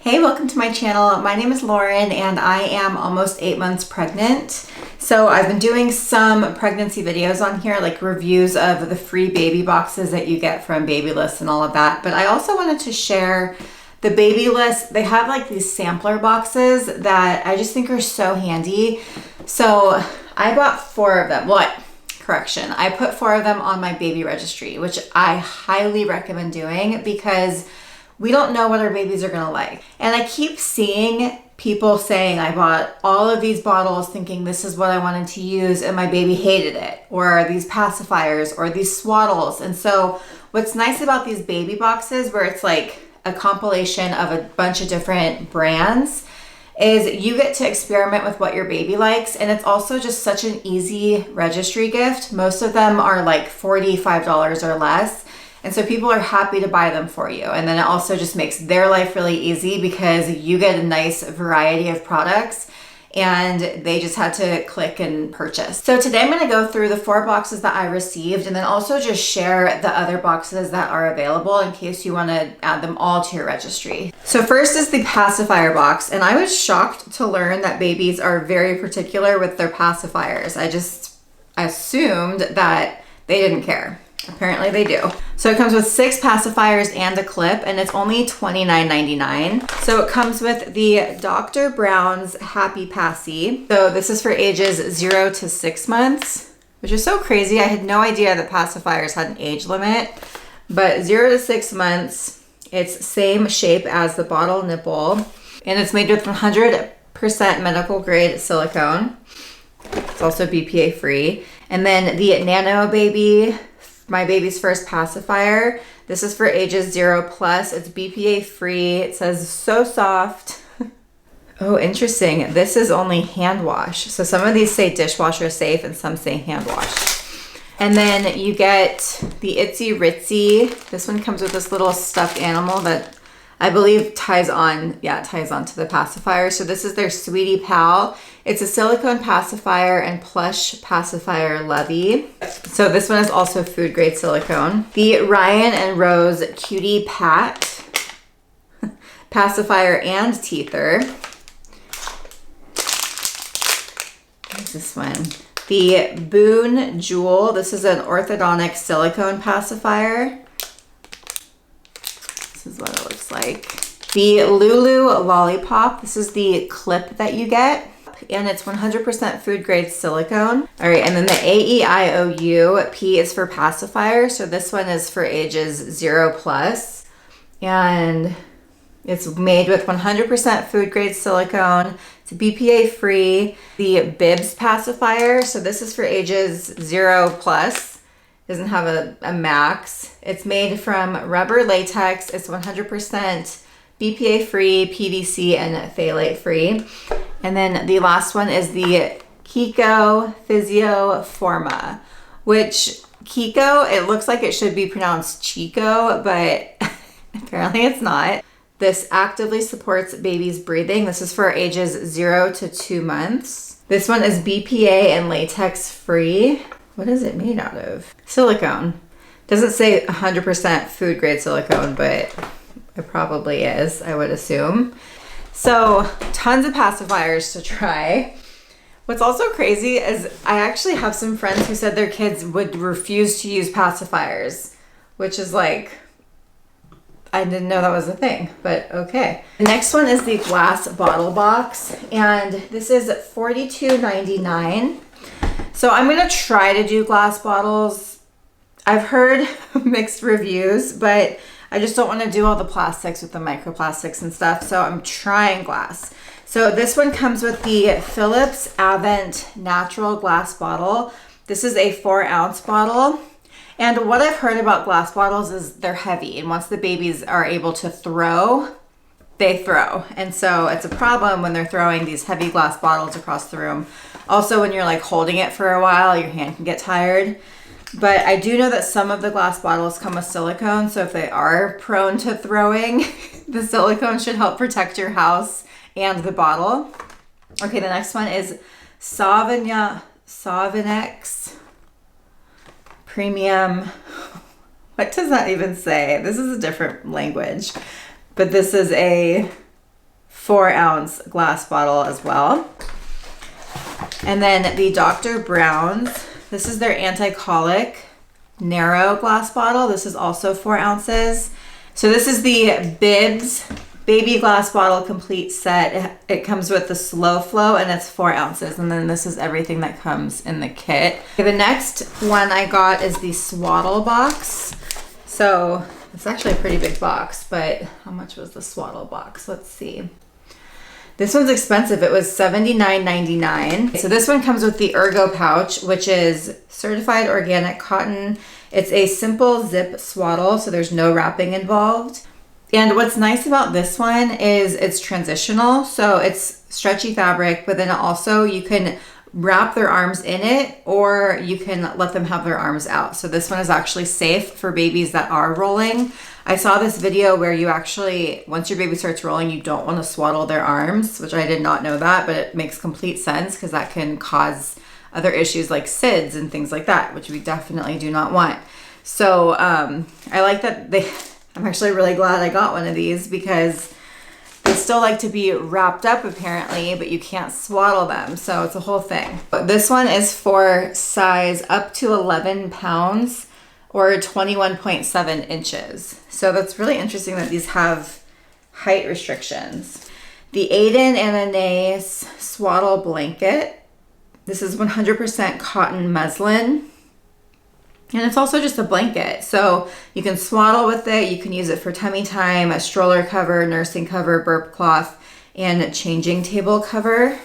Hey, welcome to my channel. My name is Lauren and I am almost 8 months pregnant. So I've been doing some pregnancy videos on here, like reviews of the free baby boxes that you get from Babylist and all of that. But I also wanted to share the Babylist. They have like these sampler boxes that I just think are so handy. So I bought 4 of them. Correction. I put 4 of them on my baby registry, which I highly recommend doing because we don't know what our babies are gonna like. And I keep seeing people saying, I bought all of these bottles thinking this is what I wanted to use and my baby hated it, or these pacifiers, or these Swaddles. And so what's nice about these baby boxes, where it's like a compilation of a bunch of different brands, is you get to experiment with what your baby likes. And it's also just such an easy registry gift. Most of them are like $45 or less. And so people are happy to buy them for you. And then it also just makes their life really easy because you get a nice variety of products and they just had to click and purchase. So today I'm gonna go through the 4 boxes that I received and then also just share the other boxes that are available in case you wanna add them all to your registry. So first is the pacifier box. And I was shocked to learn that babies are very particular with their pacifiers. I just assumed that they didn't care. Apparently they do. So it comes with 6 pacifiers and a clip, and it's only $29.99. So it comes with the Dr. Brown's Happy Passy. So this is for ages 0 to 6 months, which is so crazy. I had no idea that pacifiers had an age limit, but 0 to 6 months, it's same shape as the bottle nipple, and it's made with 100% medical grade silicone. It's also BPA free. And then the Nano Baby, my baby's first pacifier. This is for ages 0 plus. It's BPA free. It says so soft. Oh, interesting. This is only hand wash. So some of these say dishwasher safe and some say hand wash. And then you get the Itsy Ritzy. This one comes with this little stuffed animal that I believe ties on to the pacifier. So this is their Sweetie Pal. It's a silicone pacifier and plush pacifier levy. So this one is also food grade silicone. The Ryan and Rose Cutie Pat pacifier and teether. What's this one? The Boone Jewel. This is an orthodontic silicone pacifier. This is what it looks like. The Lulu Lollipop. This is the clip that you get, and it's 100% food grade silicone. All right, and then the AEIOU. P is for pacifier. So this one is for ages 0 plus, and it's made with 100% food grade silicone. It's BPA free. The Bibs pacifier. So this is for ages 0 plus. Doesn't have a max. It's made from rubber latex. It's 100% BPA free, PVC, and phthalate free. And then the last one is the Kiko Physio Forma, which Kiko, it looks like it should be pronounced Chico, but apparently it's not. This actively supports babies' breathing. This is for ages 0 to 2 months. This one is BPA and latex free. What is it made out of? Silicone. Doesn't say 100% food grade silicone, but it probably is, I would assume. So tons of pacifiers to try. What's also crazy is I actually have some friends who said their kids would refuse to use pacifiers, which is like, I didn't know that was a thing, but okay. The next one is the glass bottle box, and this is $42.99. So I'm gonna try to do glass bottles. I've heard mixed reviews, but I just don't wanna do all the plastics with the microplastics and stuff, so I'm trying glass. So this one comes with the Philips Avent Natural Glass Bottle. This is a 4-ounce bottle. And what I've heard about glass bottles is they're heavy, and once the babies are able to throw, they throw. And so it's a problem when they're throwing these heavy glass bottles across the room. Also, when you're like holding it for a while, your hand can get tired. But I do know that some of the glass bottles come with silicone, so if they are prone to throwing, the silicone should help protect your house and the bottle. Okay, the next one is Savinex Premium. What does that even say? This is a different language. But this is a 4-ounce glass bottle as well. And then the Dr. Brown's, this is their anti-colic narrow glass bottle. This is also 4 ounces. So this is the Bibs baby glass bottle complete set. It comes with the slow flow and it's 4 ounces. And then this is everything that comes in the kit. Okay, the next one I got is the Swaddle box. So it's actually a pretty big box, but how much was the Swaddle box? Let's see. This one's expensive. It was $79.99. So this one comes with the Ergo pouch, which is certified organic cotton. It's a simple zip swaddle, so there's no wrapping involved. And what's nice about this one is it's transitional. So it's stretchy fabric, but then also you can wrap their arms in it or you can let them have their arms out. So this one is actually safe for babies that are rolling. I saw this video where you actually, once your baby starts rolling, you don't want to swaddle their arms, which I did not know that, but it makes complete sense because that can cause other issues like SIDS and things like that, which we definitely do not want. So I like that I'm actually really glad I got one of these because they still like to be wrapped up apparently, but you can't swaddle them. So it's a whole thing. But this one is for size up to 11 pounds or 21.7 inches. So that's really interesting that these have height restrictions. The Aiden and Anais swaddle blanket. This is 100% cotton muslin. And it's also just a blanket. So you can swaddle with it. You can use it for tummy time, a stroller cover, nursing cover, burp cloth, and changing table cover.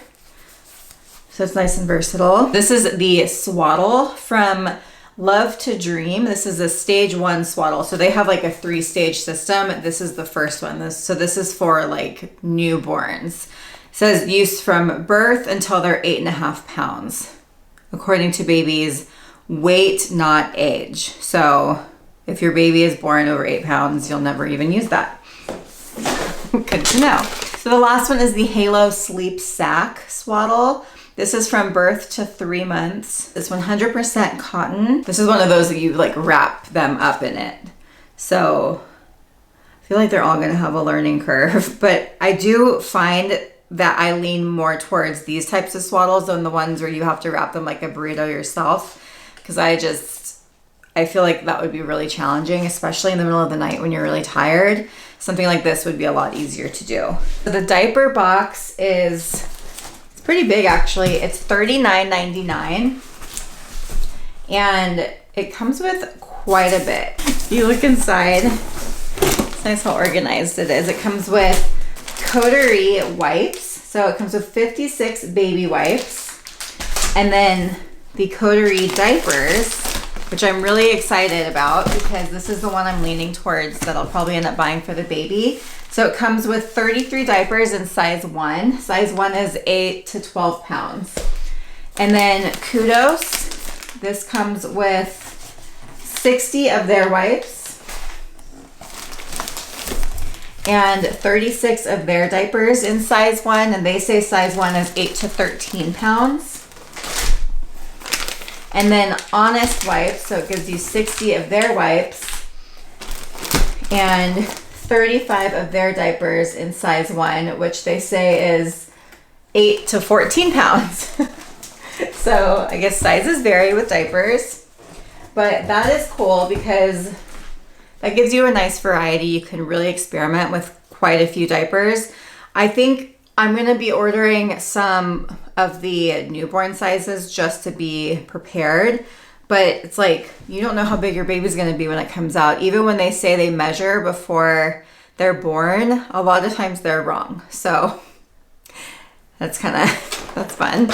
So it's nice and versatile. This is the Swaddle from Love to Dream. This is a stage 1 swaddle. So they have like a 3-stage system. This is the first one. So this is for like newborns. It says use from birth until they're 8.5 pounds, according to baby's weight, not age. So if your baby is born over 8 pounds, you'll never even use that. Good to know. So the last one is the Halo Sleep Sack Swaddle. This is from birth to 3 months. It's 100% cotton. This is one of those that you like wrap them up in it. So I feel like they're all gonna have a learning curve, but I do find that I lean more towards these types of swaddles than the ones where you have to wrap them like a burrito yourself. Because I feel like that would be really challenging, especially in the middle of the night when you're really tired. Something like this would be a lot easier to do. The diaper box is pretty big actually. It's $39.99 and it comes with quite a bit. If you look inside, it's nice how organized it is. It comes with coterie wipes. So it comes with 56 baby wipes and then the coterie diapers, which I'm really excited about because this is the one I'm leaning towards that I'll probably end up buying for the baby. So it comes with 33 diapers in size 1. Size 1 is 8 to 12 pounds. And then Kudos, this comes with 60 of their wipes and 36 of their diapers in size 1. And they say size 1 is 8 to 13 pounds. And then Honest Wipes, so it gives you 60 of their wipes and 35 of their diapers in size 1, which they say is 8 to 14 pounds. So I guess sizes vary with diapers, but that is cool because that gives you a nice variety. You can really experiment with quite a few diapers. I think I'm gonna be ordering some of the newborn sizes just to be prepared, but it's like, you don't know how big your baby's gonna be when it comes out. Even when they say they measure before they're born, a lot of times they're wrong. So that's fun.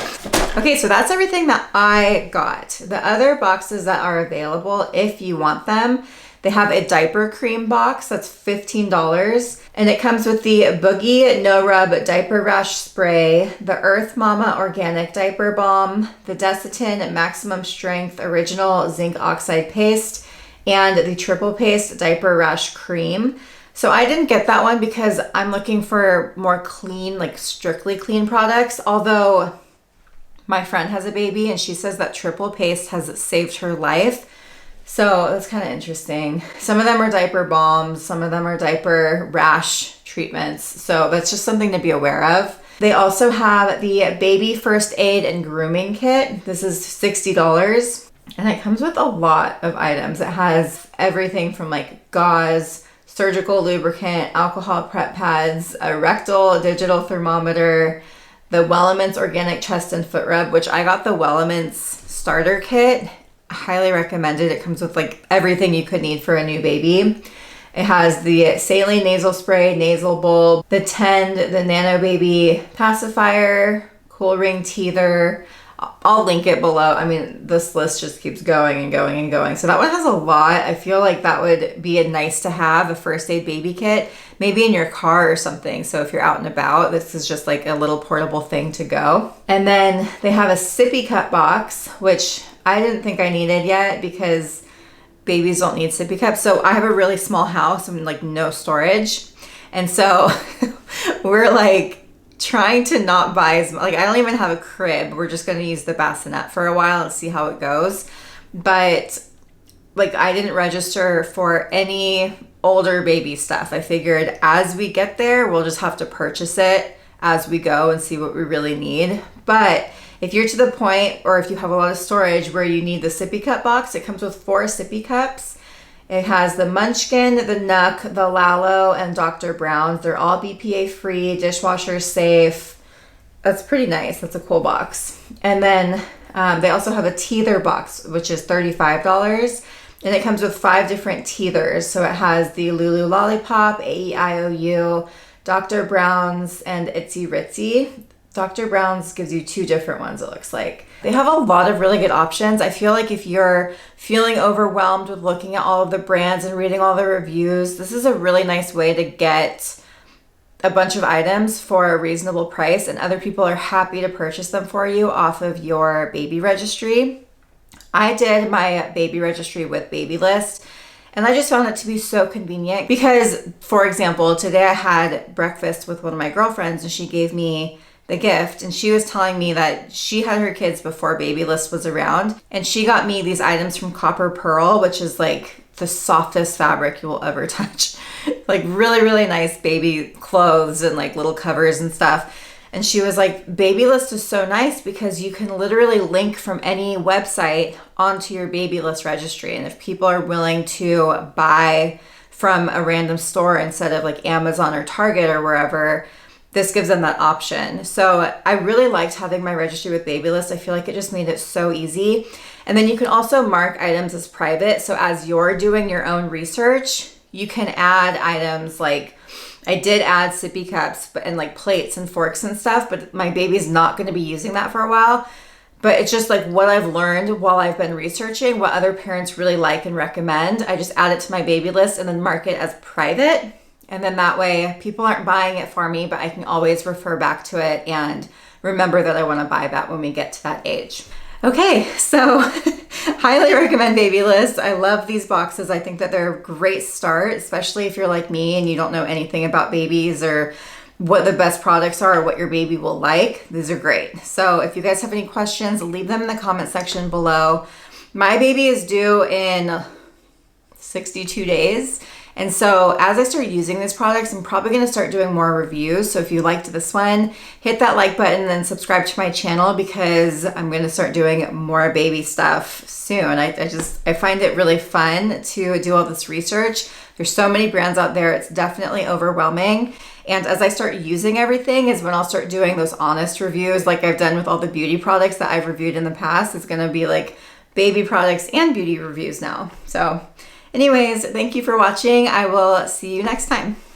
Okay, so that's everything that I got. The other boxes that are available, if you want them, they have a diaper cream box that's $15 and it comes with the Boogie No Rub Diaper Rash Spray, the Earth Mama Organic Diaper Balm, the Desitin Maximum Strength Original Zinc Oxide Paste, and the Triple Paste Diaper Rash Cream. So I didn't get that one because I'm looking for more clean, like strictly clean products, although my friend has a baby and she says that Triple Paste has saved her life. So that's kind of interesting. Some of them are diaper balms, some of them are diaper rash treatments. So that's just something to be aware of. They also have the baby first aid and grooming kit. This is $60 and it comes with a lot of items. It has everything from like gauze, surgical lubricant, alcohol prep pads, a rectal digital thermometer, the Wellement's organic chest and foot rub, which I got the Wellement's starter kit. I highly recommend it. It comes with like everything you could need for a new baby. It has the saline nasal spray, nasal bulb, the Tend, the Nano Baby pacifier, cool ring teether. I'll link it below. I mean, this list just keeps going and going and going. So that one has a lot. I feel like that would be a nice to have, a first aid baby kit, maybe in your car or something. So if you're out and about, this is just like a little portable thing to go. And then they have a sippy cup box, which I didn't think I needed yet because babies don't need sippy cups. So I have a really small house and like no storage. And so we're like trying to not buy as much. Like I don't even have a crib. We're just going to use the bassinet for a while and see how it goes. But like I didn't register for any older baby stuff. I figured as we get there, we'll just have to purchase it as we go and see what we really need. But if you're to the point, or if you have a lot of storage where you need the sippy cup box, it comes with 4 sippy cups. It has the Munchkin, the Nuck, the Lalo, and Dr. Brown's. They're all BPA free, dishwasher safe. That's pretty nice. That's a cool box. And then they also have a teether box, which is $35. And it comes with 5 different teethers. So it has the Lulu Lollipop, AEIOU, Dr. Brown's, and Itsy Ritzy. Dr. Brown's gives you 2 different ones, it looks like. They have a lot of really good options. I feel like if you're feeling overwhelmed with looking at all of the brands and reading all the reviews, this is a really nice way to get a bunch of items for a reasonable price, and other people are happy to purchase them for you off of your baby registry. I did my baby registry with Babylist, and I just found it to be so convenient because, for example, today I had breakfast with one of my girlfriends and she gave me the gift, and she was telling me that she had her kids before Babylist was around, and she got me these items from Copper Pearl, which is like the softest fabric you will ever touch. Like really, really nice baby clothes and like little covers and stuff. And she was like, Babylist is so nice because you can literally link from any website onto your Babylist registry. And if people are willing to buy from a random store instead of like Amazon or Target or wherever, this gives them that option. So I really liked having my registry with Babylist. I feel like it just made it so easy. And then you can also mark items as private. So as you're doing your own research, you can add items like, I did add sippy cups and like plates and forks and stuff, but my baby's not going to be using that for a while. But it's just like what I've learned while I've been researching, what other parents really like and recommend. I just add it to my baby list and then mark it as private. And then that way people aren't buying it for me, but I can always refer back to it and remember that I want to buy that when we get to that age. Okay, so highly recommend Babylist. I love these boxes. I think that they're a great start, especially if you're like me and you don't know anything about babies or what the best products are or what your baby will like. These are great. So if you guys have any questions, leave them in the comment section below. My baby is due in 62 days. And so as I start using these products, I'm probably going to start doing more reviews. So if you liked this one, hit that like button and then subscribe to my channel because I'm going to start doing more baby stuff soon. I find it really fun to do all this research. There's so many brands out there. It's definitely overwhelming. And as I start using everything is when I'll start doing those honest reviews like I've done with all the beauty products that I've reviewed in the past. It's going to be like baby products and beauty reviews now. So anyways, thank you for watching. I will see you next time.